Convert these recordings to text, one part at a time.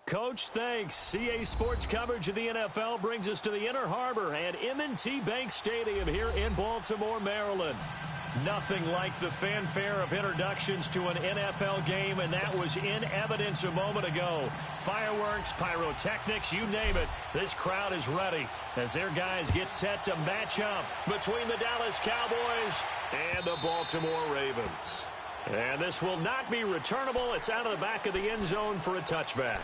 Coach, thanks. CA Sports coverage of the NFL brings us to the Inner Harbor and M&T Bank Stadium here in Baltimore, Maryland. Nothing like the fanfare of introductions to an NFL game, and that was in evidence a moment ago. Fireworks, pyrotechnics, you name it. This crowd is ready as their guys get set to match up between the Dallas Cowboys and the Baltimore Ravens. And this will not be returnable. It's out of the back of the end zone for a touchback.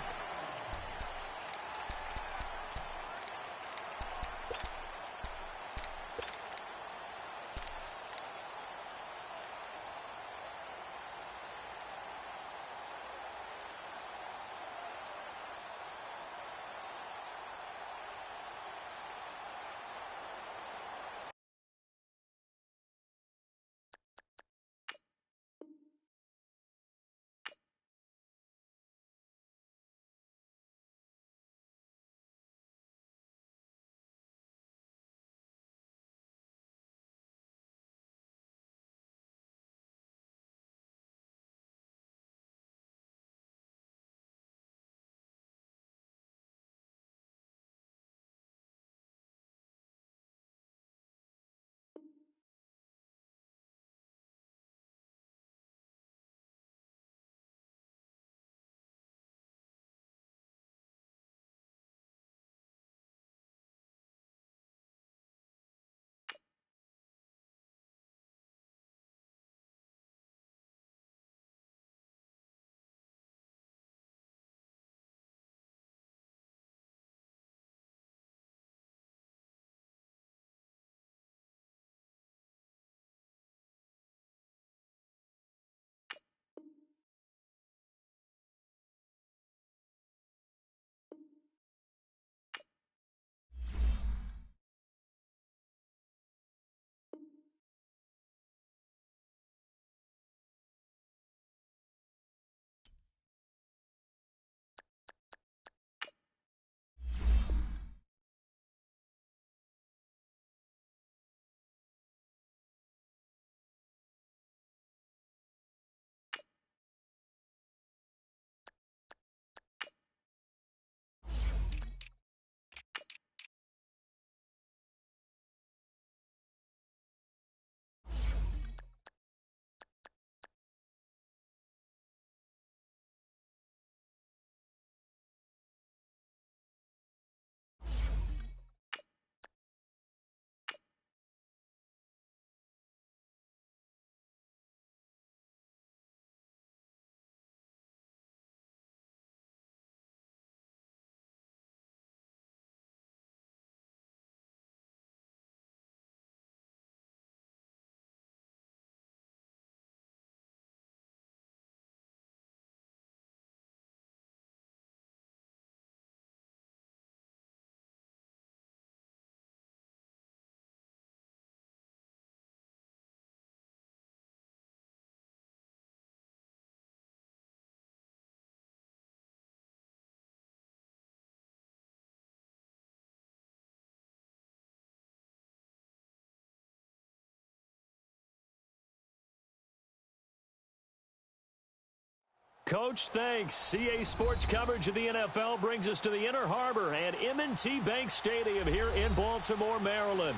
Coach, thanks. CA Sports coverage of the NFL brings us to the Inner Harbor and M&T Bank Stadium here in Baltimore, Maryland.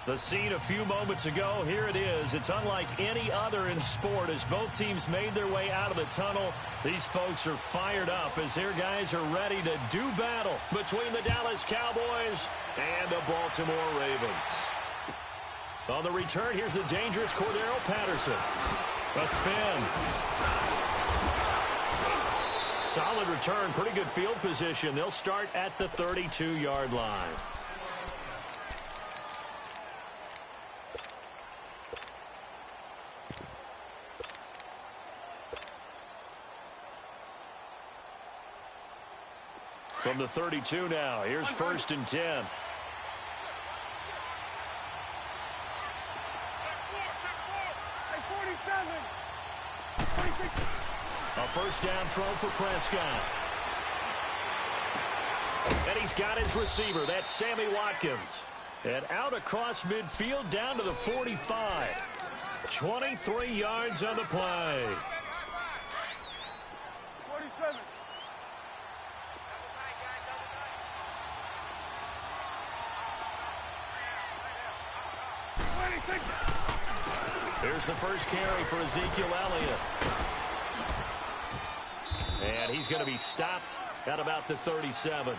The scene a few moments ago, here it is. It's unlike any other in sport as both teams made their way out of the tunnel. These folks are fired up as their guys are ready to do battle between the Dallas Cowboys and the Baltimore Ravens. On the return, here's the dangerous Cordero Patterson. A spin. Solid return, pretty good field position. They'll start at the 32-yard line. From the 32 now, here's 1st and 10. A first down throw for Prescott. And he's got his receiver. That's Sammy Watkins. And out across midfield down to the 45. 23 yards on the play. 47. Here's the first carry for Ezekiel Elliott. And he's going to be stopped at about the 37.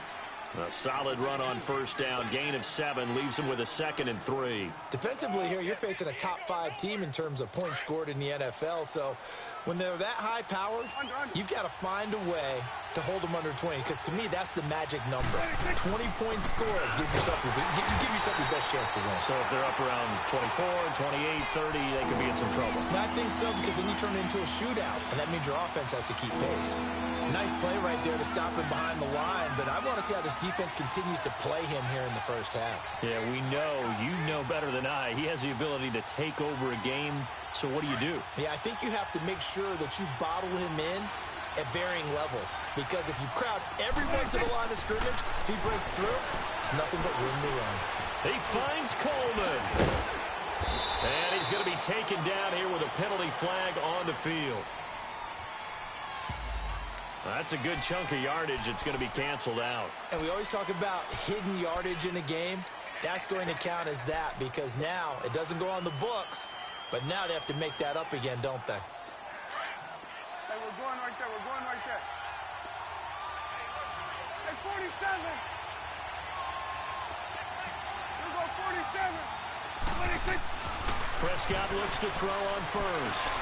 A solid run on first down. Gain of 7 leaves him with a 2nd and 3. Defensively here, you're facing a top-5 team in terms of points scored in the NFL. So when they're that high-powered, you've got to find a way to hold them under 20. Because to me, that's the magic number. 20 points scored. You give yourself your best chance to win. So if they're up around 24, 28, 30, they could be in some trouble. I think so, because then you turn it into a shootout, and that means your offense has to keep pace. Nice play right there to stop him behind the line, but I want to see how this defense continues to play him here in the first half. Yeah, we know. You know better than I. He has the ability to take over a game, so what do you do? Yeah, I think you have to make sure that you bottle him in at varying levels, because if you crowd everyone to the line of scrimmage, if he breaks through, it's nothing but room to run. He finds Coleman. And he's going to be taken down here with a penalty flag on the field. That's a good chunk of yardage. It's going to be canceled out. And we always talk about hidden yardage in a game. That's going to count as that, because now it doesn't go on the books, but now they have to make that up again, don't they? Hey, we're going right there. We're going right there. Hey, 47. We'll go 47. 26. Prescott looks to throw on first.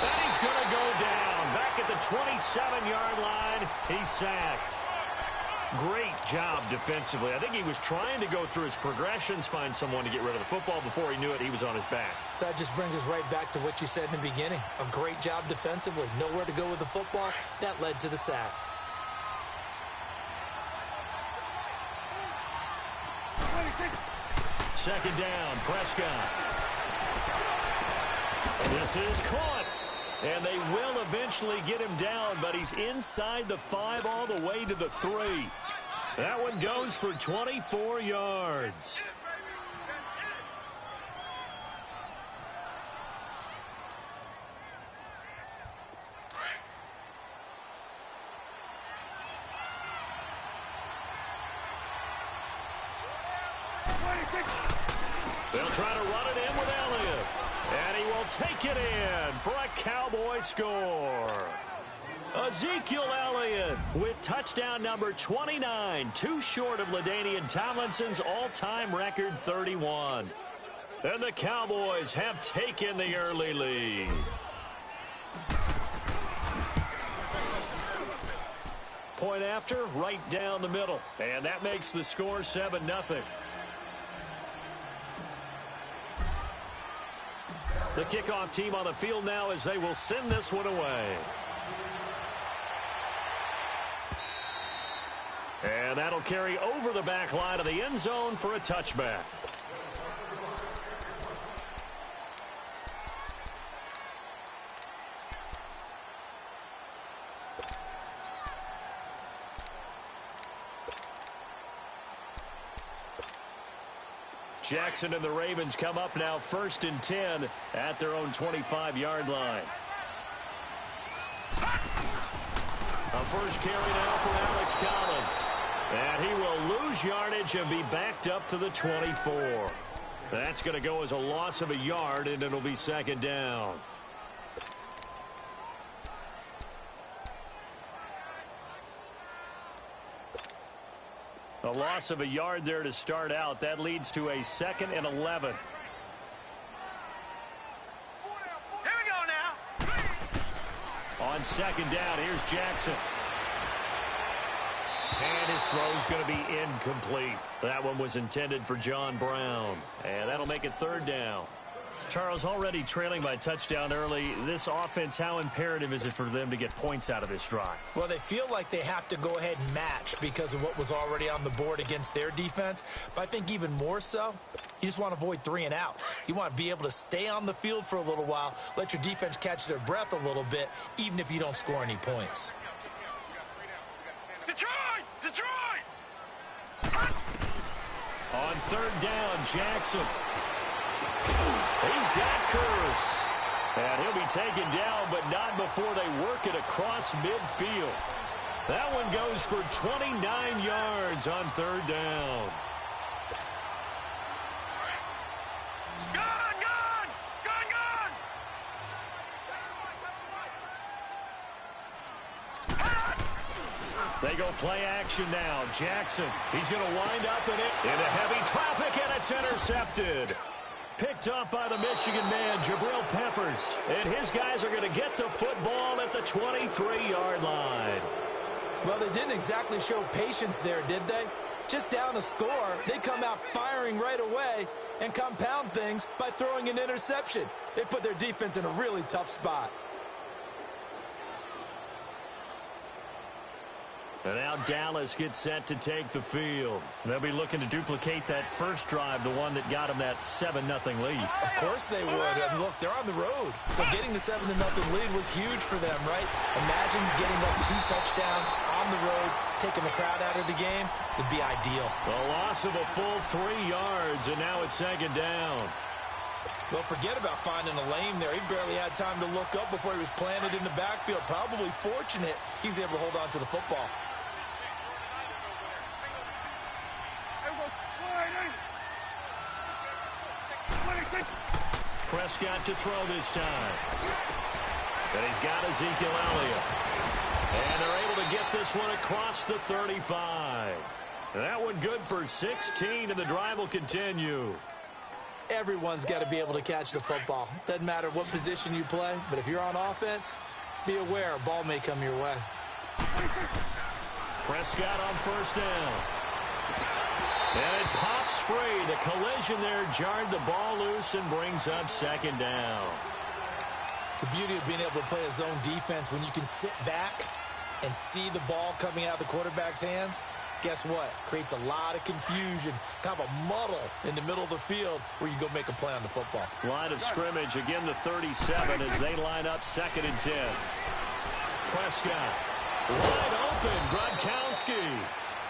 And he's going to go down. Back at the 27-yard line, he's sacked. Great job defensively. I think he was trying to go through his progressions, find someone to get rid of the football. Before he knew it, he was on his back. So that just brings us right back to what you said in the beginning. A great job defensively. Nowhere to go with the football. That led to the sack. Second down, Prescott. This is caught. And they will eventually get him down, but he's inside the 5 all the way to the 3. That one goes for 24 yards. They'll try to run it in with Elliott. And he will take it in for a Cowboy score. Ezekiel Elliott with touchdown number 29, too short of LaDainian Tomlinson's all-time record 31. And the Cowboys have taken the early lead. Point after, right down the middle. And that makes the score 7-0. The kickoff team on the field now as they will send this one away. And that'll carry over the back line of the end zone for a touchback. Jackson and the Ravens come up now 1st and 10 at their own 25-yard line. A first carry now for Alex Collins. And he will lose yardage and be backed up to the 24. That's going to go as a loss of a yard, and it'll be 2nd down. A loss of a yard there to start out. That leads to a 2nd and 11. Here we go now. On 2nd down, here's Jackson. And his throw's going to be incomplete. That one was intended for John Brown. And that'll make it 3rd down. Charles, already trailing by touchdown early. This offense, how imperative is it for them to get points out of this drive? Well, they feel like they have to go ahead and match because of what was already on the board against their defense. But I think even more so, you just want to avoid 3 and outs. You want to be able to stay on the field for a little while, let your defense catch their breath a little bit, even if you don't score any points. Detroit! Detroit! On 3rd down, Jackson. He's got Curse. And he'll be taken down, but not before they work it across midfield. That one goes for 29 yards on 3rd down. Go! They go play action now. Jackson, he's going to wind up in it into heavy traffic, and it's intercepted. Picked up by the Michigan man, Jabril Peppers. And his guys are going to get the football at the 23-yard line. Well, they didn't exactly show patience there, did they? Just down a score, they come out firing right away and compound things by throwing an interception. They put their defense in a really tough spot. And now Dallas gets set to take the field. They'll be looking to duplicate that first drive, the one that got them that 7-0 lead. Of course they would. And look, they're on the road. So getting the 7-0 lead was huge for them, right? Imagine getting up 2 touchdowns on the road, taking the crowd out of the game. Would be ideal. The loss of a full 3 yards, and now it's second down. Well, forget about finding a lane there. He barely had time to look up before he was planted in the backfield. Probably fortunate he was able to hold on to the football. Prescott to throw this time. And he's got Ezekiel Elliott. And they're able to get this one across the 35. That one good for 16, and the drive will continue. Everyone's got to be able to catch the football. Doesn't matter what position you play, but if you're on offense, be aware a ball may come your way. Prescott on first down. And it pops free. The collision there jarred the ball loose and brings up second down. The beauty of being able to play a zone defense when you can sit back and see the ball coming out of the quarterback's hands, guess what? Creates a lot of confusion, kind of a muddle in the middle of the field where you go make a play on the football. Line of scrimmage, again the 37 as they line up 2nd and 10. Prescott, wide open, Gronkowski.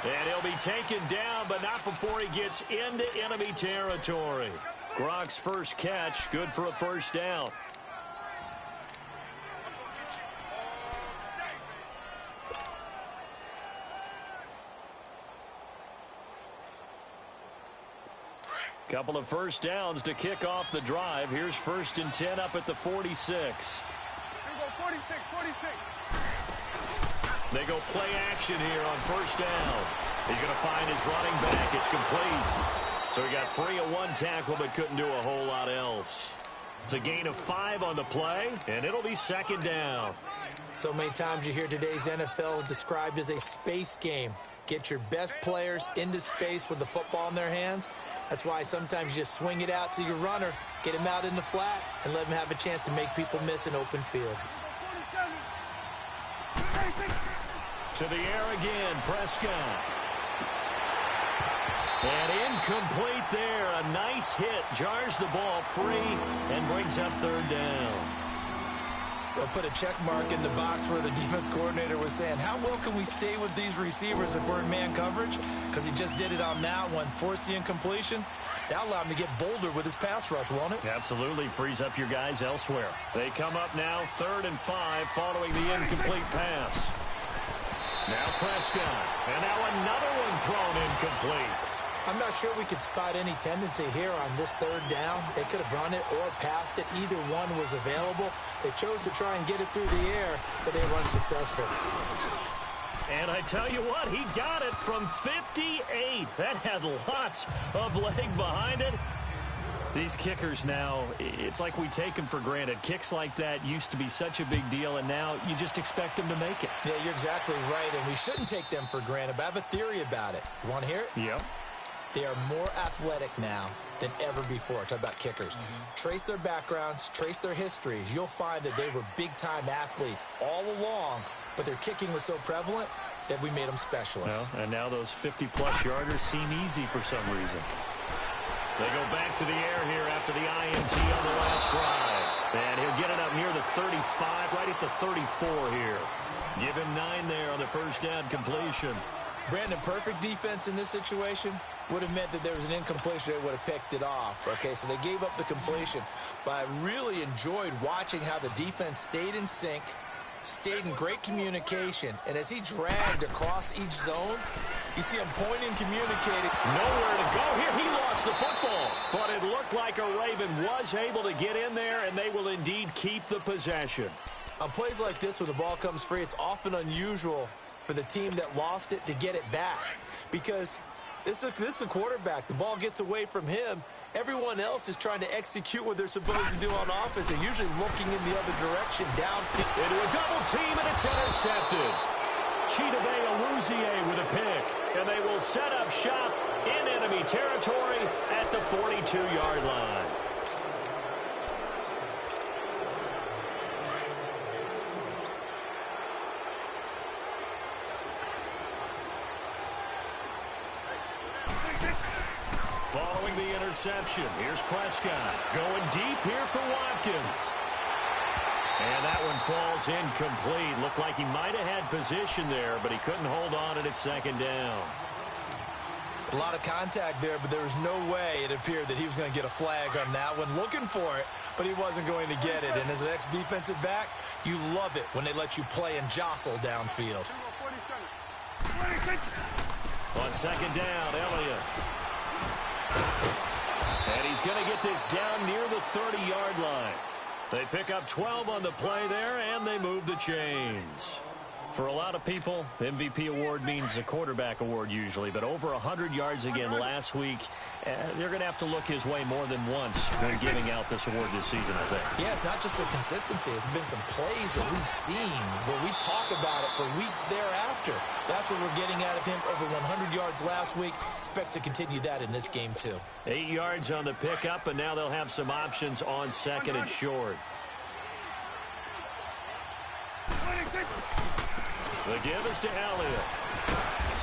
And he'll be taken down, but not before he gets into enemy territory. Gronk's first catch, good for a first down. Couple of first downs to kick off the drive. Here's 1st and 10 up at the 46. Here we go, 46, 46. They go play action here on first down. He's going to find his running back. It's complete. So he got free of 1 tackle but couldn't do a whole lot else. It's a gain of 5 on the play, and it'll be second down. So many times you hear today's NFL described as a space game. Get your best players into space with the football in their hands. That's why sometimes you just swing it out to your runner, get him out in the flat, and let him have a chance to make people miss an open field. To the air again, Prescott. And incomplete there. A nice hit. Jars the ball free and brings up 3rd down. They'll put a check mark in the box where the defense coordinator was saying, how well can we stay with these receivers if we're in man coverage? Because he just did it on that one, forced the incompletion. That'll allow him to get bolder with his pass rush, won't it? Absolutely. Frees up your guys elsewhere. They come up now 3rd and 5 following the incomplete pass. Now Prescott. And now another one thrown incomplete. I'm not sure we could spot any tendency here on this 3rd down. They could have run it or passed it. Either one was available. They chose to try and get it through the air, but they were unsuccessful. And I tell you what, he got it from 58. That had lots of leg behind it. These kickers now, it's like we take them for granted. Kicks like that used to be such a big deal, and now you just expect them to make it. Yeah, you're exactly right, and we shouldn't take them for granted, but I have a theory about it. You want to hear it? Yep. They are more athletic now than ever before. Talk about kickers. Trace their backgrounds, trace their histories. You'll find that they were big-time athletes all along, but their kicking was so prevalent that we made them specialists. Well, and now those 50-plus yarders seem easy for some reason. They go back to the air here after the INT on the last drive. And he'll get it up near the 35, right at the 34 here. Give him 9 there on the first down completion. Brandon, perfect defense in this situation would have meant that there was an incompletion. They would have picked it off. Okay, so they gave up the completion. But I really enjoyed watching how the defense stayed in sync, stayed in great communication. And as he dragged across each zone, you see him pointing, communicating. Nowhere to go here. He lost the football. But it looked like a Raven was able to get in there, and they will indeed keep the possession. On plays like this, when the ball comes free, it's often unusual for the team that lost it to get it back. Because this is a quarterback. The ball gets away from him. Everyone else is trying to execute what they're supposed to do on offense. They're usually looking in the other direction, downfield. Into a double team, and it's intercepted. Chidobe Awuzie with a pick. And they will set up shop in enemy territory at the 42-yard line. Following the interception, here's Prescott going deep here for Watkins. And that one falls incomplete. Looked like he might have had position there, but he couldn't hold on at second down. A lot of contact there, but there was no way it appeared that he was going to get a flag on that one. Looking for it, but he wasn't going to get it. And as an ex-defensive back, you love it when they let you play and jostle downfield. On second down, Elliott. And he's going to get this down near the 30-yard line. They pick up 12 on the play there, and they move the chains. For a lot of people, MVP award means a quarterback award usually, but over 100 yards again last week, they're going to have to look his way more than once when giving out this award this season, I think. Yeah, it's not just the consistency. It's been some plays that we've seen where we talk about it for weeks thereafter. That's what we're getting out of him. Over 100 yards last week. Expects to continue that in this game, too. 8 yards on the pickup, and now they'll have some options on second and short. The give is to Elliott.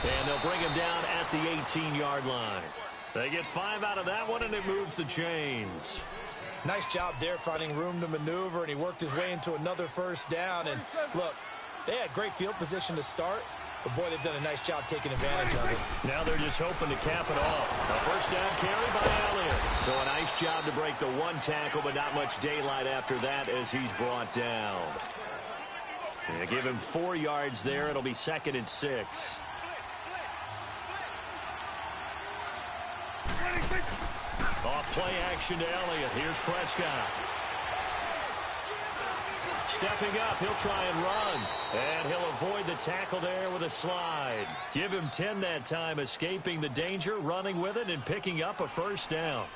And they'll bring him down at the 18-yard line. They get 5 out of that one, and it moves the chains. Nice job there finding room to maneuver, and he worked his way into another first down. And, look, they had great field position to start, but, boy, they've done a nice job taking advantage of it. Now they're just hoping to cap it off. A first down carry by Elliott. So a nice job to break the one tackle, but not much daylight after that as he's brought down. Yeah, give him 4 yards there. It'll be 2nd and 6. Off play action to Elliott. Here's Prescott. Stepping up, he'll try and run. And he'll avoid the tackle there with a slide. Give him 10 that time, escaping the danger, running with it, and picking up a first down.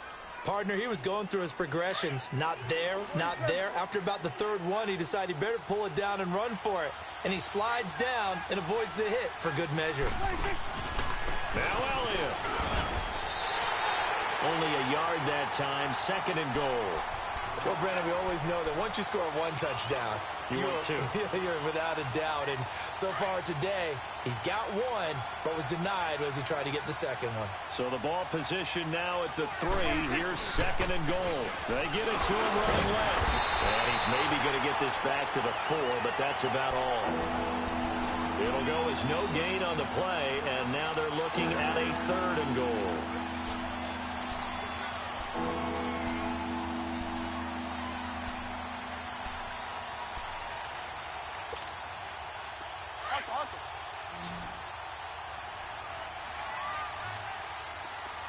Partner, he was going through his progressions. Not there, not there. After about the third one, he decided he better pull it down and run for it. And he slides down and avoids the hit for good measure. Now Elliott. Only a yard that time, 2nd and goal. Well, Brandon, we always know that once you score one touchdown, you're without a doubt. And so far today, he's got one, but was denied as he tried to get the second one. So the ball position now at the 3. Here's 2nd and goal. They get it to him running left. And he's maybe going to get this back to the 4, but that's about all. It'll go as no gain on the play, and now they're looking at a 3rd and goal. That's awesome.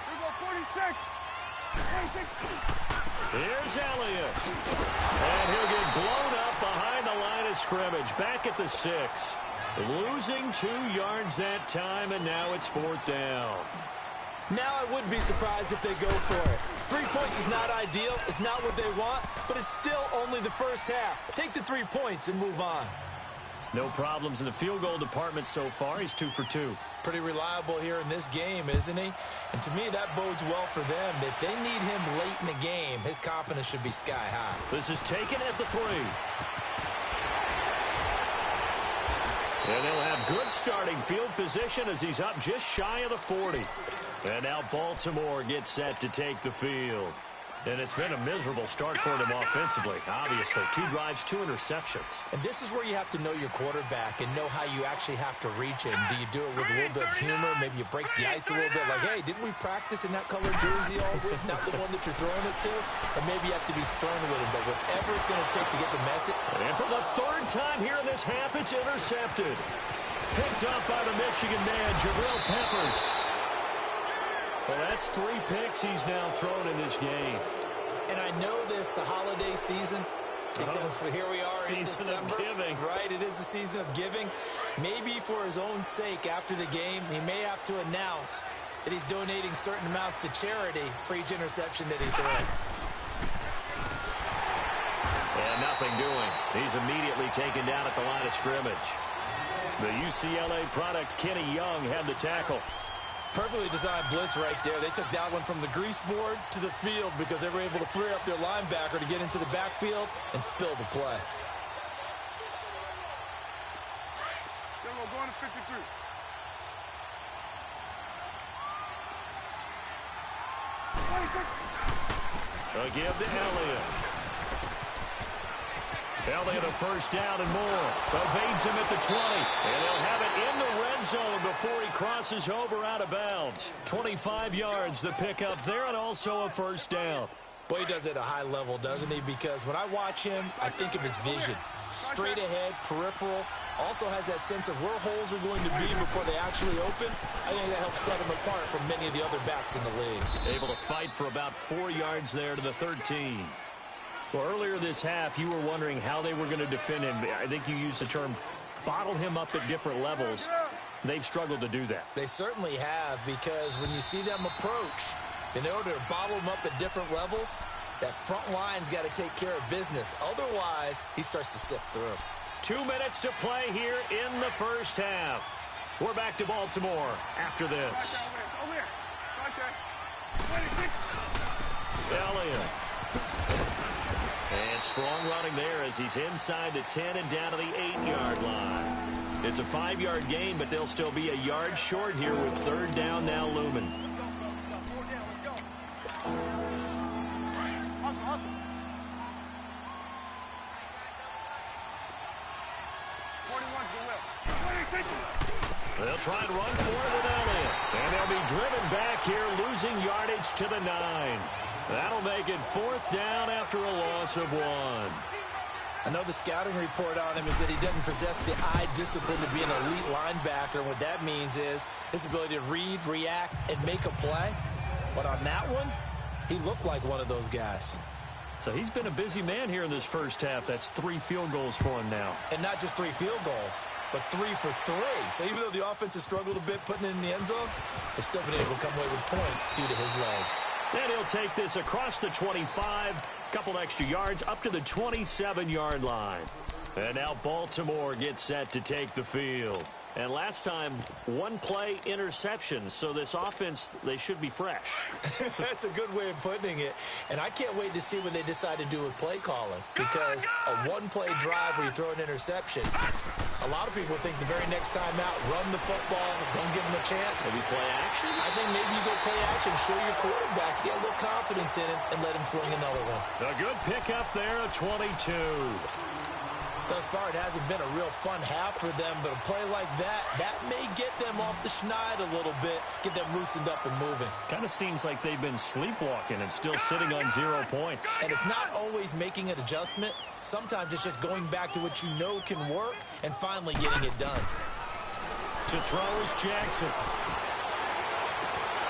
We go 46. 46. Here's Elliott. And he'll get blown up behind the line of scrimmage. Back at the 6. Losing 2 yards that time, and now it's 4th down. Now I would be surprised if they go for it. 3 points is not ideal. It's not what they want, but it's still only the first half. Take the 3 points and move on. No problems in the field goal department so far. He's 2 for 2. Pretty reliable here in this game, isn't he? And to me, that bodes well for them. If they need him late in the game, his confidence should be sky high. This is taken at the 3. And they'll have good starting field position as he's up just shy of the 40. And now Baltimore gets set to take the field. And it's been a miserable start for them offensively, obviously. 2 drives, 2 interceptions. And this is where you have to know your quarterback and know how you actually have to reach him. Do you do it with a little bit of humor? Maybe you break the ice a little bit, like, hey, didn't we practice in that colored jersey all week? Not the one that you're throwing it to. Or maybe you have to be stern with him. But whatever it's going to take to get the message. And for the 3rd time here in this half, it's intercepted. Picked up by the Michigan man, Jabril Peppers. Well, that's 3 picks he's now thrown in this game. And I know this, the holiday season, Because here we are in December, giving. right? It is the season of giving. Maybe for his own sake after the game, he may have to announce that he's donating certain amounts to charity for each interception that he threw. And nothing doing. He's immediately taken down at the line of scrimmage. The UCLA product, Kenny Young, had the tackle. Perfectly designed blitz right there. They took that one from the grease board to the field because they were able to free up their linebacker to get into the backfield and spill the play. Then we're going to 53. A give to Elliott. Elliott a first down and more. Evades him at the 20. And they'll have it in the red zone before he crosses over out of bounds. 25 yards the pickup there, and also a first down. Boy, he does it at a high level, doesn't he? Because when I watch him, I think of his vision. Straight ahead, peripheral. Also has that sense of where holes are going to be before they actually open. I think that helps set him apart from many of the other backs in the league. Able to fight for about 4 yards there to the 13. Well, earlier this half, you were wondering how they were going to defend him. I think you used the term bottle him up at different levels. They've struggled to do that. They certainly have, because when you see them approach, in order to bottle him up at different levels, that front line's got to take care of business. Otherwise, he starts to sift through. 2 minutes to play here in the first half. We're back to Baltimore after this. Over here. Right there. 26. Elliott. And strong running there as he's inside the 10 and down to the 8-yard line. It's a 5-yard gain, but they'll still be a yard short here with third down now looming. They'll try and run for it with Elliott. And they'll be driven back here, losing yardage to the 9. That'll make it fourth down after a loss of 1. I know the scouting report on him is that he doesn't possess the eye discipline to be an elite linebacker. And what that means is his ability to read, react, and make a play. But on that one, he looked like one of those guys. So he's been a busy man here in this first half. That's 3 field goals for him now. And not just 3 field goals, but 3 for 3. So even though the offense has struggled a bit putting it in the end zone, they've still been able to come away with points due to his leg. And he'll take this across the 25, couple extra yards up to the 27-yard line. And now Baltimore gets set to take the field. And last time, 1-play interception. So this offense, they should be fresh. That's a good way of putting it. And I can't wait to see what they decide to do with play calling. Because a 1-play drive where you throw an interception, a lot of people think the very next time out, run the football, don't give them a chance. Maybe play action? I think maybe you go play action, show your quarterback, get a little confidence in him, and let him fling another one. A good pickup there, a 22. Thus far, it hasn't been a real fun half for them, but a play like that may get them off the schneid a little bit, get them loosened up and moving. Kind of seems like they've been sleepwalking and still sitting on 0 points. And it's not always making an adjustment. Sometimes it's just going back to what you know can work and finally getting it done. To throw is Jackson.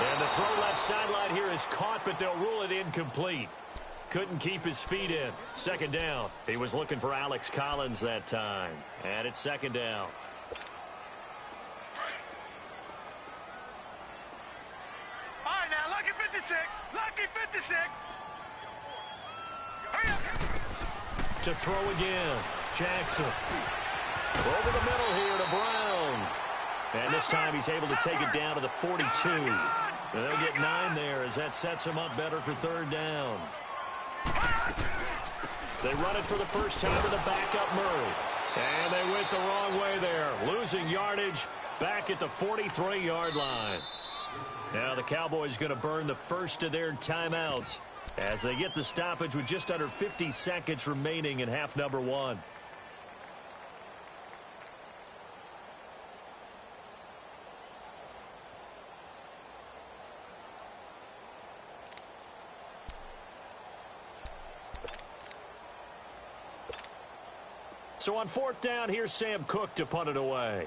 And the throw left sideline here is caught, but they'll rule it incomplete. Couldn't keep his feet in. Second down. He was looking for Alex Collins that time. And it's second down. All right, now, lucky 56. Lucky 56. Hurry up. To throw again. Jackson. Over the middle here to Brown. And this time he's able to take it down to the 42. And they'll get 9 there as that sets him up better for third down. They run it for the first time to the backup Murray. And they went the wrong way there. Losing yardage back at the 43-yard line. Now the Cowboys going to burn the first of their timeouts as they get the stoppage with just under 50 seconds remaining in half number 1. So on fourth down, here's Sam Cook to punt it away.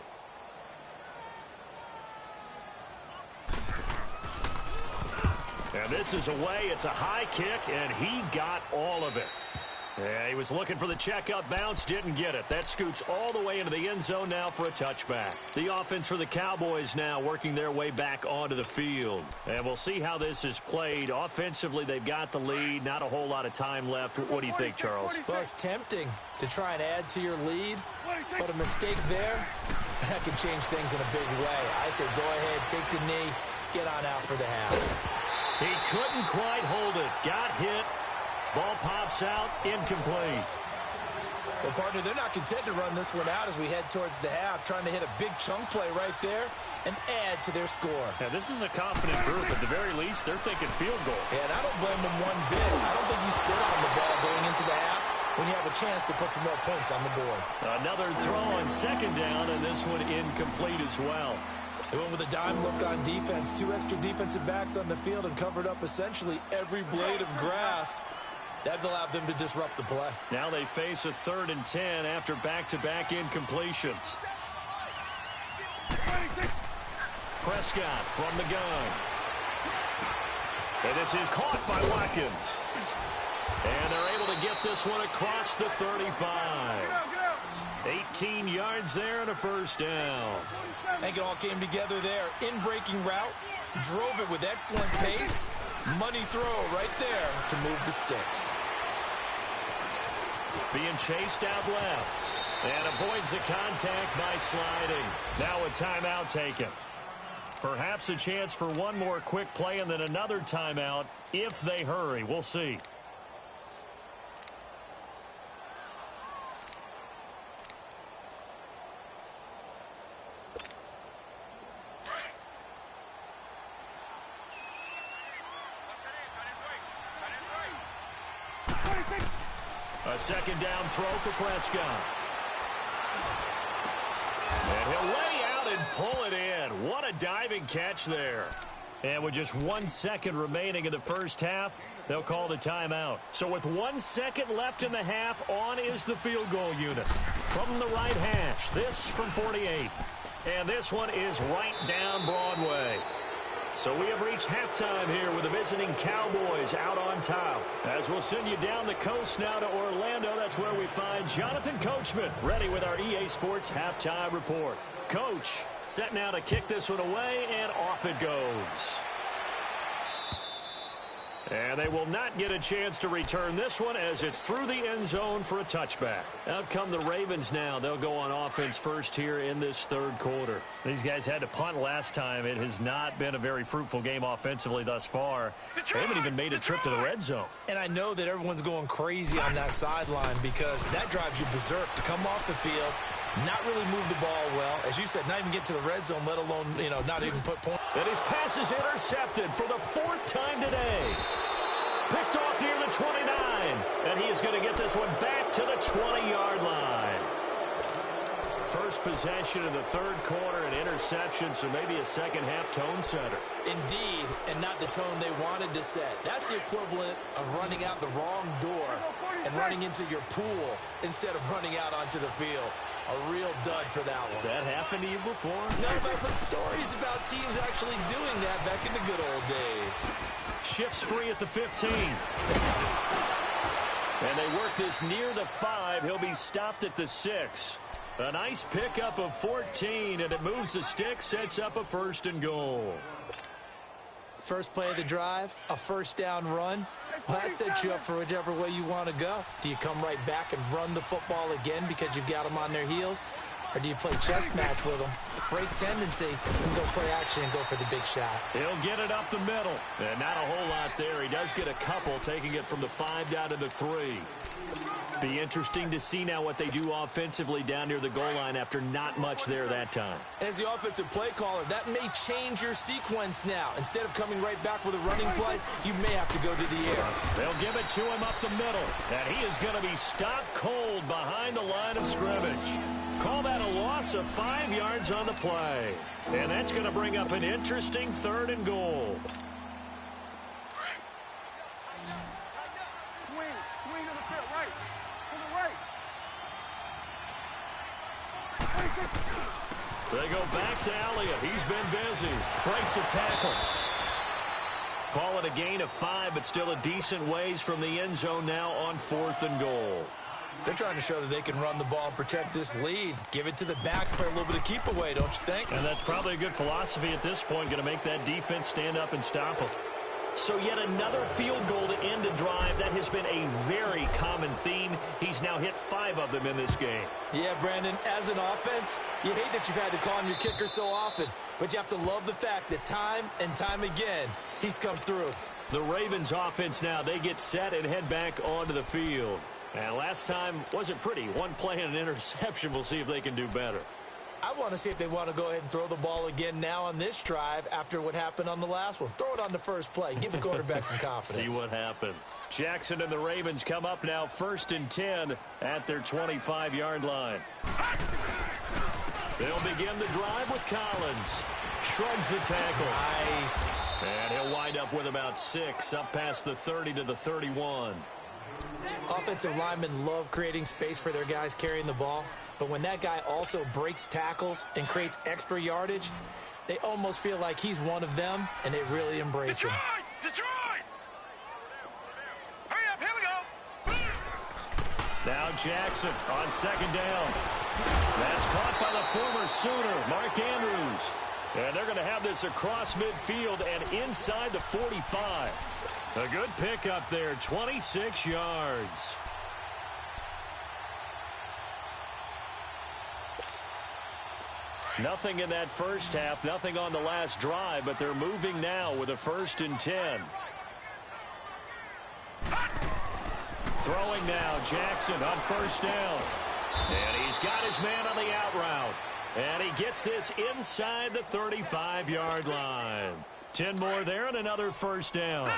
And this is away. It's a high kick, and he got all of it. Yeah, he was looking for the checkup bounce, didn't get it. That scoots all the way into the end zone now for a touchback. The offense for the Cowboys now working their way back onto the field. And we'll see how this is played. Offensively, they've got the lead. Not a whole lot of time left. What do you think, Charles? Well, it's tempting to try and add to your lead, but a mistake there, that could change things in a big way. I say go ahead, take the knee, get on out for the half. He couldn't quite hold it. Got hit. Ball pops out, incomplete. Well, partner, they're not content to run this one out as we head towards the half, trying to hit a big chunk play right there and add to their score. Yeah, this is a confident group. At the very least, they're thinking field goal. Yeah, and I don't blame them one bit. I don't think you sit on the ball going into the half when you have a chance to put some more points on the board. Another throw on second down, and this one incomplete as well. They went with a dime look on defense. 2 extra defensive backs on the field and covered up essentially every blade of grass. That allowed them to disrupt the play. Now they face a 3rd and 10 after back-to-back incompletions. Prescott from the gun. And this is caught by Watkins. And they're able to get this one across the 35. 18 yards there and a first down. I think it all came together there. In-breaking route, drove it with excellent pace. Money throw right there to move the sticks. Being chased out left. And avoids the contact by sliding. Now a timeout taken. Perhaps a chance for one more quick play and then another timeout if they hurry. We'll see. A second down throw for Prescott. And he'll lay out and pull it in. What a diving catch there. And with just 1 second remaining in the first half, they'll call the timeout. So with 1 second left in the half, on is the field goal unit. From the right hash, this from 48. And this one is right down Broadway. So we have reached halftime here with the visiting Cowboys out on top. As we'll send you down the coast now to Orlando, that's where we find Jonathan Coachman ready with our EA Sports Halftime Report. Coach, set now to kick this one away, and off it goes. And they will not get a chance to return this one as it's through the end zone for a touchback. Out come the Ravens now. They'll go on offense first here in this third quarter. These guys had to punt last time. It has not been a very fruitful game offensively thus far. They haven't even made a trip to the red zone. And I know that everyone's going crazy on that sideline because that drives you berserk to come off the field, not really move the ball well. As you said, not even get to the red zone, let alone, not even put points. And his pass is intercepted for the 4th time today. Picked off near the 29. And he is going to get this one back to the 20-yard line. First possession in the third quarter, an interception, so maybe a second-half tone setter. Indeed, and not the tone they wanted to set. That's the equivalent of running out the wrong door and running into your pool instead of running out onto the field. A real dud for that one. Has that happened to you before? No, but I've heard stories about teams actually doing that back in the good old days. Shifts free at the 15. And they work this near the 5. He'll be stopped at the 6. A nice pickup of 14, and it moves the stick, sets up a 1st and goal. First play of the drive, a first down run. Well, that sets you up for whichever way you want to go. Do you come right back and run the football again because you've got them on their heels? Or do you play chess match with them, break tendency, and go play action and go for the big shot? He'll get it up the middle. And not a whole lot there. He does get a couple, taking it from the 5 down to the 3. Be interesting to see now what they do offensively down near the goal line after not much there that time. As the offensive play caller, that may change your sequence now. Instead of coming right back with a running play, you may have to go to the air. They'll give it to him up the middle. And he is going to be stopped cold behind the line of scrimmage. Call that a loss of 5 yards on the play. And that's going to bring up an interesting 3rd and goal. Swing to the field, right. To the right. They go back to Elliott. He's been busy. Breaks a tackle. Call it a gain of 5, but still a decent ways from the end zone now on 4th and goal. They're trying to show that they can run the ball and protect this lead. Give it to the backs, play a little bit of keep away, don't you think? And that's probably a good philosophy at this point, going to make that defense stand up and stop them. So yet another field goal to end a drive. That has been a very common theme. He's now hit 5 of them in this game. Yeah, Brandon, as an offense, you hate that you've had to call on your kicker so often, but you have to love the fact that time and time again, he's come through. The Ravens offense now, they get set and head back onto the field. And last time wasn't pretty. One play and an interception. We'll see if they can do better. I want to see if they want to go ahead and throw the ball again now on this drive after what happened on the last one. Throw it on the first play. Give the quarterback some confidence. See what happens. Jackson and the Ravens come up now 1st and 10 at their 25-yard line. They'll begin the drive with Collins. Shrugs the tackle. Nice. And he'll wind up with about 6 up past the 30 to the 31. Offensive linemen love creating space for their guys carrying the ball. But when that guy also breaks tackles and creates extra yardage, they almost feel like he's one of them, and they really embrace him. Detroit! Hurry up, here we go! Now Jackson on 2nd down. That's caught by the former Sooner, Mark Andrews. And they're going to have this across midfield and inside the 45. A good pickup there, 26 yards. Nothing in that first half, nothing on the last drive, but they're moving now with a 1st and 10. Throwing now, Jackson on 1st down. And he's got his man on the out route. And he gets this inside the 35-yard line. 10 more there and another 1st down.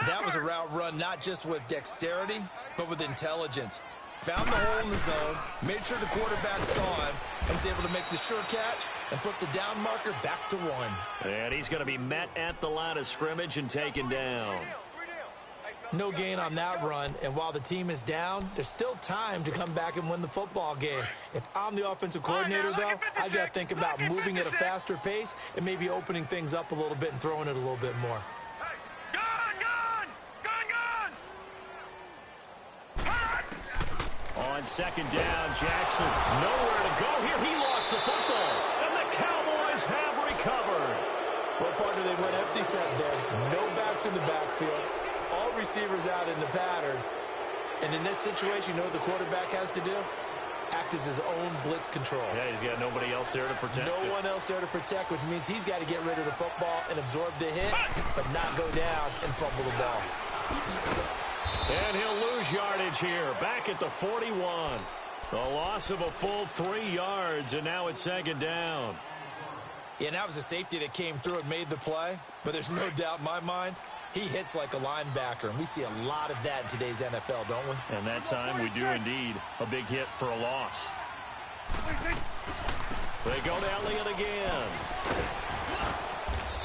That was a route run not just with dexterity, but with intelligence. Found the hole in the zone, made sure the quarterback saw him, and was able to make the sure catch and flip the down marker back to 1. And he's going to be met at the line of scrimmage and taken down. No gain on that run, and while the team is down, there's still time to come back and win the football game. If I'm the offensive coordinator, though, I've got to think about moving at a faster pace and maybe opening things up a little bit and throwing it a little bit more. On 2nd down, Jackson nowhere to go here. He lost the football, and the Cowboys have recovered. What part do they went empty set there? No backs in the backfield. All receivers out in the pattern. And in this situation, you know what the quarterback has to do? Act as his own blitz control. Yeah, he's got nobody else there to protect. No one else there to protect, which means he's got to get rid of the football and absorb the hit, but not go down and fumble the ball. And he'll lose yardage here, back at the 41. A loss of a full 3 yards, and now it's 2nd down. Yeah, and that was a safety that came through and made the play, but there's no doubt in my mind, he hits like a linebacker, and we see a lot of that in today's NFL, don't we? And that time we do indeed a big hit for a loss. They go to Elliott again.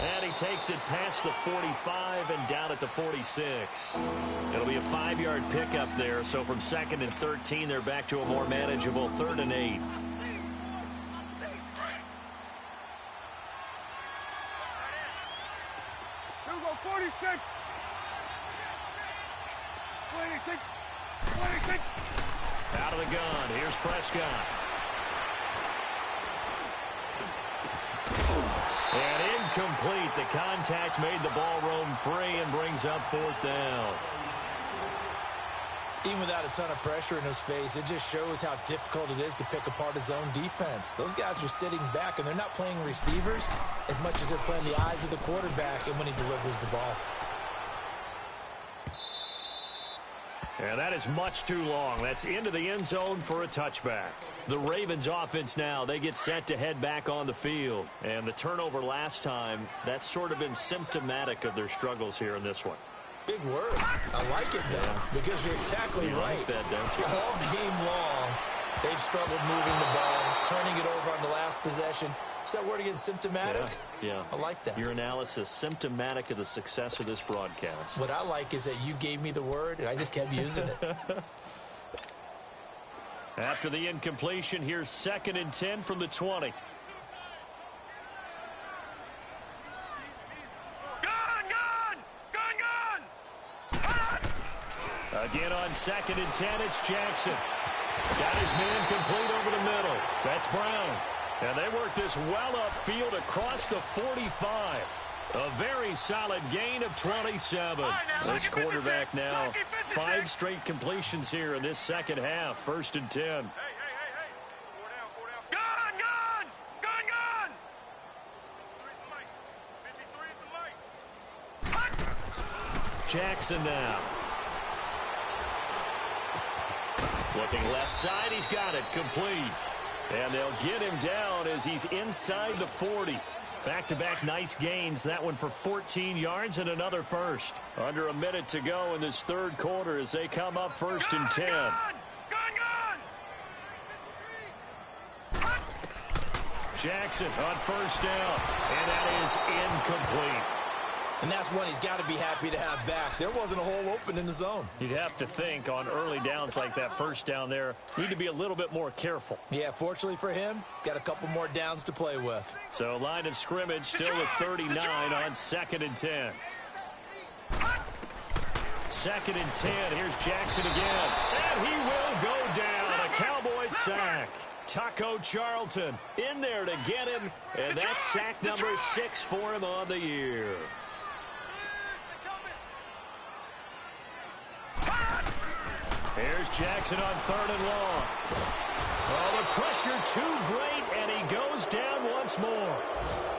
And he takes it past the 45 and down at the 46. It'll be a 5-yard pickup there. So from 2nd and 13, they're back to a more manageable 3rd and 8. Here we go, 46. 26. Out of the gun. Here's Prescott. And incomplete. The contact made the ball roam free and brings up 4th down. Even without a ton of pressure in his face, it just shows how difficult it is to pick apart his own defense. Those guys are sitting back, and they're not playing receivers as much as they're playing the eyes of the quarterback and when he delivers the ball. And that is much too long. That's into the end zone for a touchback. The Ravens offense now, they get set to head back on the field. And the turnover last time, that's sort of been symptomatic of their struggles here in this one. Big word. I like it, though, because you're exactly right. Like that, don't you? All game long, they've struggled moving the ball, turning it over on the last possession. Is that word again, symptomatic? Yeah. I like that. Your analysis, symptomatic of the success of this broadcast. What I like is that you gave me the word, and I just kept using it. After the incompletion, here's 2nd and 10 from the 20. Gun! Again on 2nd and 10, it's Jackson. Got his man complete over the middle. That's Brown. And they work this well upfield across the 45. A very solid gain of 27. This quarterback now, 5 straight completions here in this second half. 1st and 10. Hey. Gun! Gun! 53 is the mic. Jackson now. Looking left side, he's got it complete. And they'll get him down as he's inside the 40. Back-to-back nice gains. That one for 14 yards and another first. Under a minute to go in this third quarter as they come up 1st and 10. Gun! Jackson on 1st down. And that is incomplete. And that's one he's got to be happy to have back. There wasn't a hole open in the zone. You'd have to think on early downs like that 1st down there, need to be a little bit more careful. Yeah, fortunately for him, got a couple more downs to play with. So line of scrimmage still with 39 on 2nd and 10. 2nd and 10. Here's Jackson again. And he will go down. A Cowboys sack. Taco Charlton in there to get him. And that's sack number 6 for him on the year. Here's Jackson on 3rd and long. Oh, the pressure too great, and he goes down once more.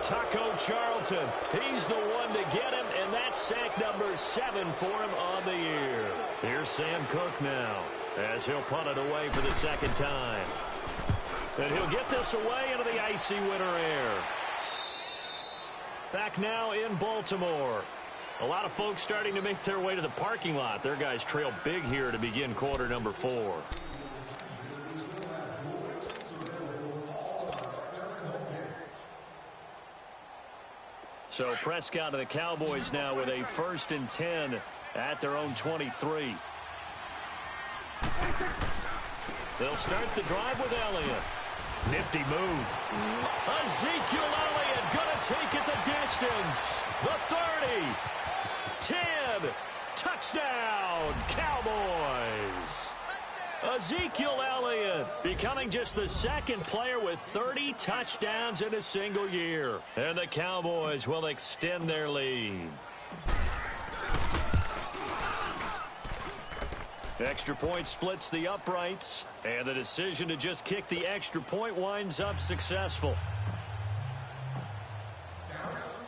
Taco Charlton, he's the one to get him, and that's sack number 7 for him on the year. Here's Sam Cook now, as he'll punt it away for the 2nd time. And he'll get this away into the icy winter air. Back now in Baltimore. A lot of folks starting to make their way to the parking lot. Their guys trail big here to begin quarter number 4. So Prescott and the Cowboys now with a 1st and 10 at their own 23. They'll start the drive with Elliott. Nifty move. Ezekiel Elliott gonna take it the distance. The 30. 10. Touchdown, Cowboys. Ezekiel Elliott becoming just the 2nd player with 30 touchdowns in a single year. And the Cowboys will extend their lead. Extra point splits the uprights. And the decision to just kick the extra point winds up successful.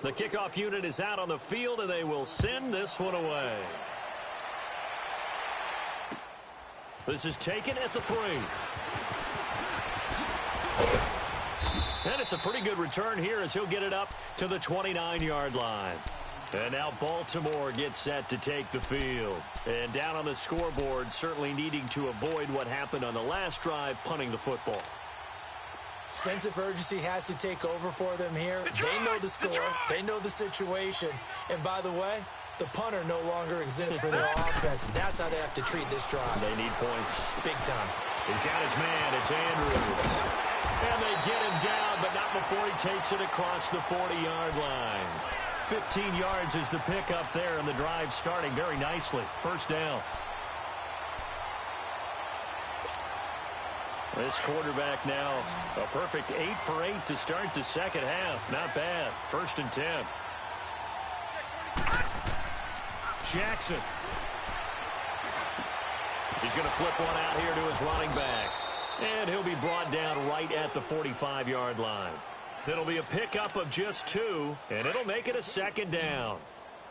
The kickoff unit is out on the field, and they will send this one away. This is taken at the 3. And it's a pretty good return here as he'll get it up to the 29-yard line. And now Baltimore gets set to take the field. And down on the scoreboard, certainly needing to avoid what happened on the last drive, punting the football. Sense of urgency has to take over for them here. They know the score. They know the situation. And by the way, the punter no longer exists for their offense. And that's how they have to treat this drive. They need points. Big time. He's got his man. It's Andrews. And they get him down, but not before he takes it across the 40-yard line. 15 yards is the pickup there, and the drive starting very nicely. 1st down. This quarterback now, a perfect 8 for 8 to start the second half. Not bad. 1st and 10. Jackson. He's going to flip one out here to his running back. And he'll be brought down right at the 45-yard line. It'll be a pickup of just 2, and it'll make it a 2nd down.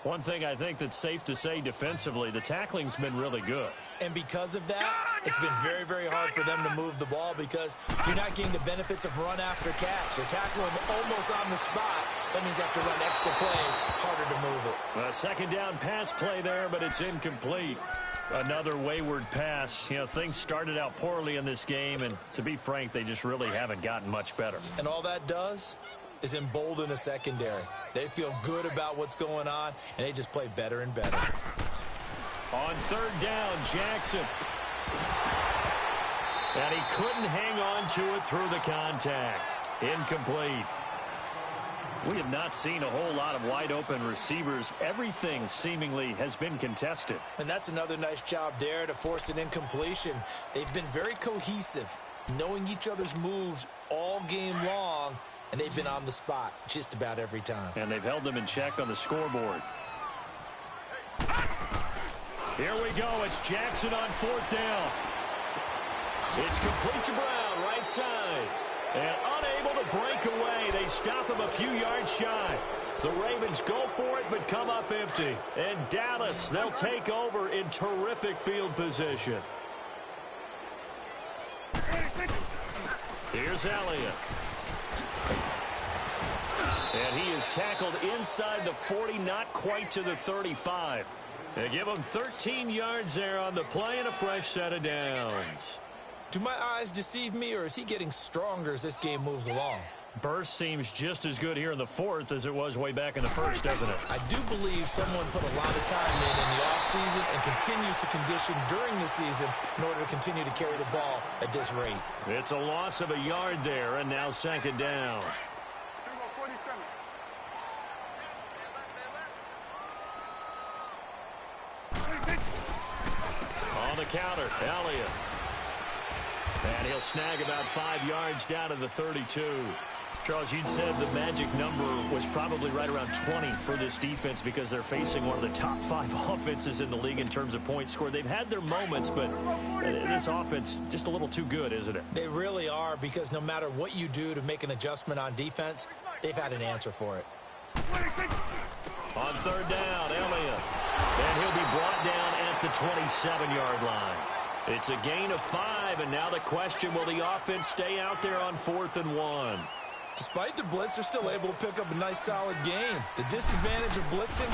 One thing I think that's safe to say defensively, the tackling's been really good. And because of that, it's been very, very hard for them to move the ball because you're not getting the benefits of run after catch. They're tackling almost on the spot. That means you have to run extra plays, harder to move it. A 2nd down pass play there, but it's incomplete. Another wayward pass. You know, things started out poorly in this game, and to be frank, they just really haven't gotten much better. And all that does is embolden a secondary. They feel good about what's going on, and they just play better and better. On 3rd down, Jackson. And he couldn't hang on to it through the contact. Incomplete. We have not seen a whole lot of wide-open receivers. Everything seemingly has been contested. And that's another nice job there to force an incompletion. They've been very cohesive, knowing each other's moves all game long, and they've been on the spot just about every time. And they've held them in check on the scoreboard. Here we go. It's Jackson on 4th down. It's complete to Brown, right side. And unable to break away. They stop him a few yards shy. The Ravens go for it, but come up empty. And Dallas, they'll take over in terrific field position. Here's Elliott. And he is tackled inside the 40, not quite to the 35. They give him 13 yards there on the play and a fresh set of downs. Do my eyes deceive me, or is he getting stronger as this game moves along? Burst seems just as good here in the 4th as it was way back in the 1st, doesn't it? I do believe someone put a lot of time in the offseason and continues to condition during the season in order to continue to carry the ball at this rate. It's a loss of a yard there, and now 2nd down. On the counter, Elliott. And he'll snag about 5 yards down to the 32. Charles, you'd said the magic number was probably right around 20 for this defense because they're facing one of the top 5 offenses in the league in terms of points scored. They've had their moments, but this offense just a little too good, isn't it? They really are, because no matter what you do to make an adjustment on defense, they've had an answer for it. On 3rd down, Elliott. And he'll be brought down at the 27-yard line. It's a gain of 5, and now the question, will the offense stay out there on 4th and 1? Despite the blitz, they're still able to pick up a nice, solid gain. The disadvantage of blitzing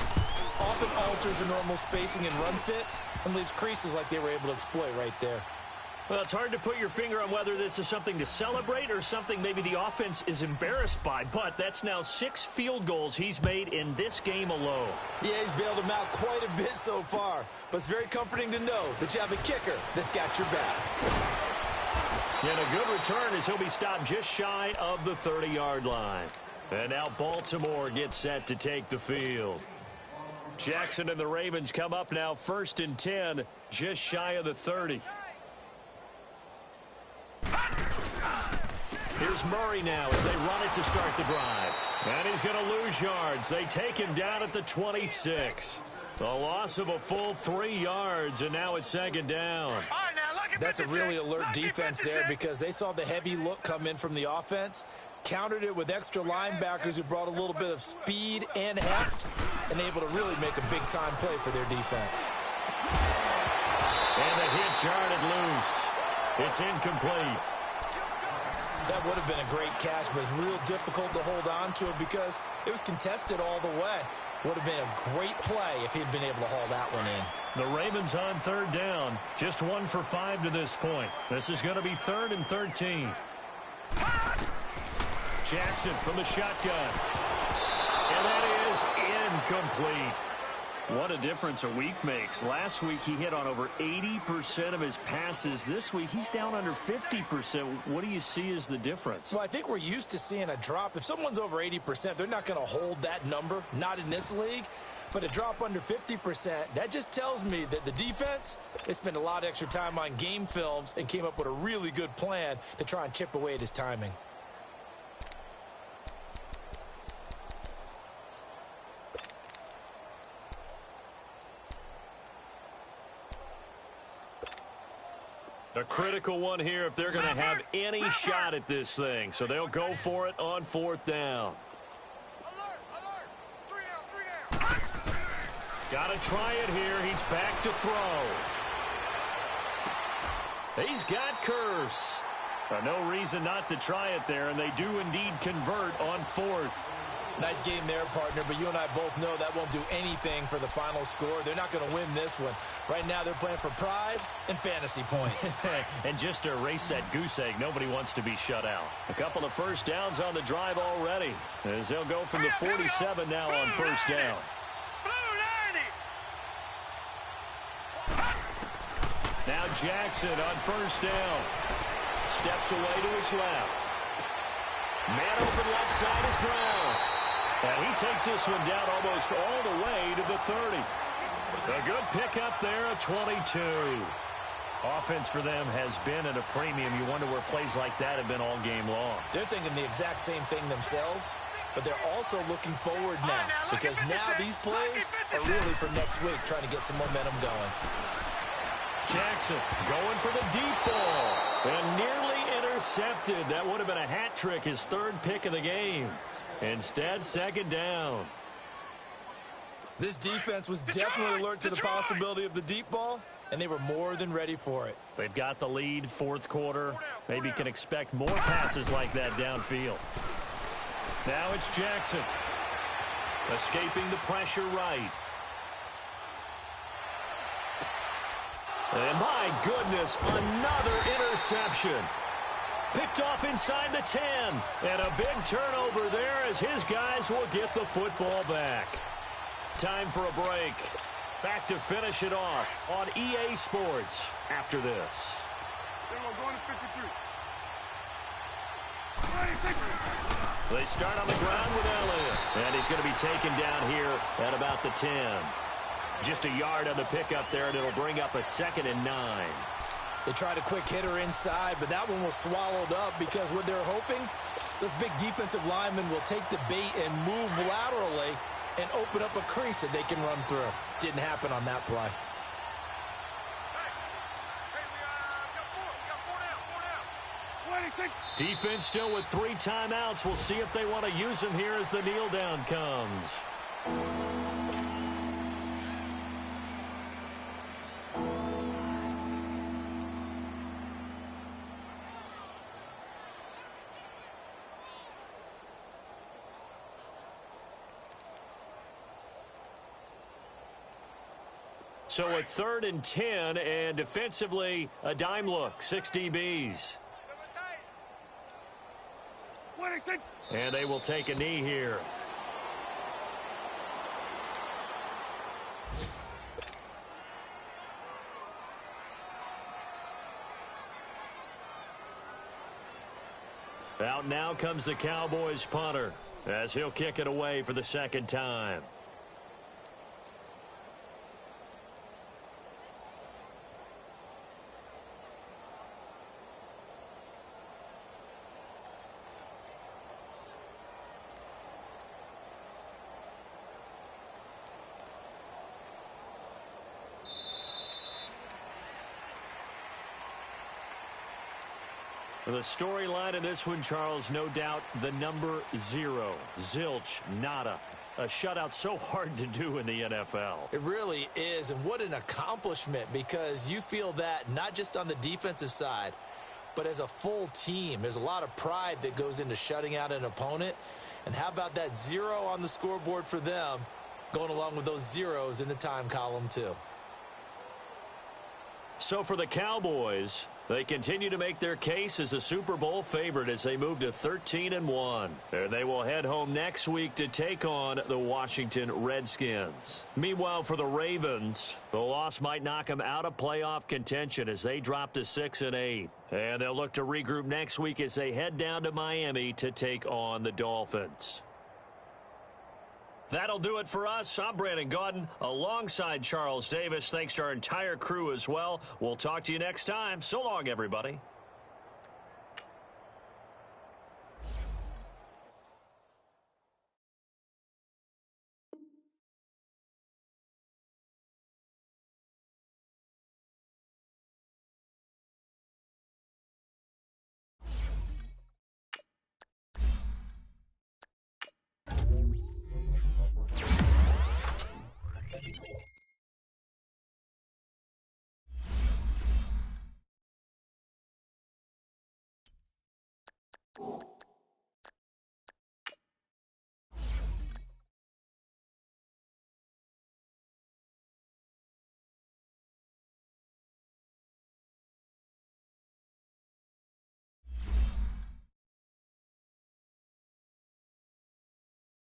often alters the normal spacing and run fits and leaves creases like they were able to exploit right there. Well, it's hard to put your finger on whether this is something to celebrate or something maybe the offense is embarrassed by, but that's now 6 field goals he's made in this game alone. Yeah, he's bailed them out quite a bit so far, but it's very comforting to know that you have a kicker that's got your back. And a good return as he'll be stopped just shy of the 30-yard line. And now Baltimore gets set to take the field. Jackson and the Ravens come up now 1st and 10, just shy of the 30. Here's Murray now as they run it to start the drive. And he's going to lose yards. They take him down at the 26. A loss of a full 3 yards, and now it's 2nd down. That's a really alert defense there because they saw the heavy look come in from the offense, countered it with extra linebackers who brought a little bit of speed and heft, and able to really make a big-time play for their defense. And the hit jarred it loose. It's incomplete. That would have been a great catch, but it's real difficult to hold on to it because it was contested all the way. Would have been a great play if he'd been able to haul that one in. The Ravens on 3rd down. Just 1 for 5 to this point. This is going to be 3rd and 13. Jackson from the shotgun. And that is incomplete. What a difference a week makes. Last week he hit on over 80% of his passes. This week he's down under 50%. What do you see as the difference? Well, I think we're used to seeing a drop. If someone's over 80%, they're not going to hold that number, not in this league. But a drop under 50%, that just tells me that the defense, they spent a lot of extra time on game films and came up with a really good plan to try and chip away at his timing. A critical one here if they're going to have any shot at this thing. So they'll go for it on 4th down. Got to try it here. He's back to throw. He's got Curse. No reason not to try it there, and they do indeed convert on 4th. Nice game there, partner, but you and I both know that won't do anything for the final score. They're not going to win this one. Right now they're playing for pride and fantasy points. And just to erase that goose egg, nobody wants to be shut out. A couple of 1st downs on the drive already, as they'll go from the 47 now on 1st down. Now Jackson on 1st down. Steps away to his left. Man open left side is Brown. And he takes this one down almost all the way to the 30. A good pickup there, a 22. Offense for them has been at a premium. You wonder where plays like that have been all game long. They're thinking the exact same thing themselves, but they're also looking forward now because now these plays are really for next week, trying to get some momentum going. Jackson going for the deep ball and nearly intercepted. That would have been a hat trick, his third pick of the game. Instead, second down. This defense was definitely alert to the possibility of the deep ball, and they were more than ready for it. They've got the lead, fourth quarter. Maybe can expect more passes like that downfield. Now it's Jackson. Escaping the pressure right. And my goodness, another interception. Picked off inside the 10. And a big turnover there as his guys will get the football back. Time for a break. Back to finish it off on EA Sports after this. Then we're going to 53. They start on the ground with Elliott. And he's going to be taken down here at about the 10. Just a yard on the pickup there, and it'll bring up a 2nd and 9. They tried a quick hitter inside, but that one was swallowed up because what they're hoping, those big defensive linemen will take the bait and move laterally and open up a crease that they can run through. Didn't happen on that play. Defense still with 3 timeouts. We'll see if they want to use them here as the kneel down comes. So a 3rd and 10, and defensively, a dime look, 6 DBs. And they will take a knee here. Out now comes the Cowboys punter as he'll kick it away for the 2nd time. The storyline in this one, Charles, no doubt the number 0. Zilch, nada. A shutout so hard to do in the NFL. It really is, and what an accomplishment, because you feel that not just on the defensive side, but as a full team. There's a lot of pride that goes into shutting out an opponent. And how about that 0 on the scoreboard for them, going along with those zeros in the time column too. So for the Cowboys, they continue to make their case as a Super Bowl favorite as they move to 13-1. And they will head home next week to take on the Washington Redskins. Meanwhile, for the Ravens, the loss might knock them out of playoff contention as they drop to 6-8. And they'll look to regroup next week as they head down to Miami to take on the Dolphins. That'll do it for us. I'm Brandon Gaudin alongside Charles Davis. Thanks to our entire crew as well. We'll talk to you next time. So long, everybody. You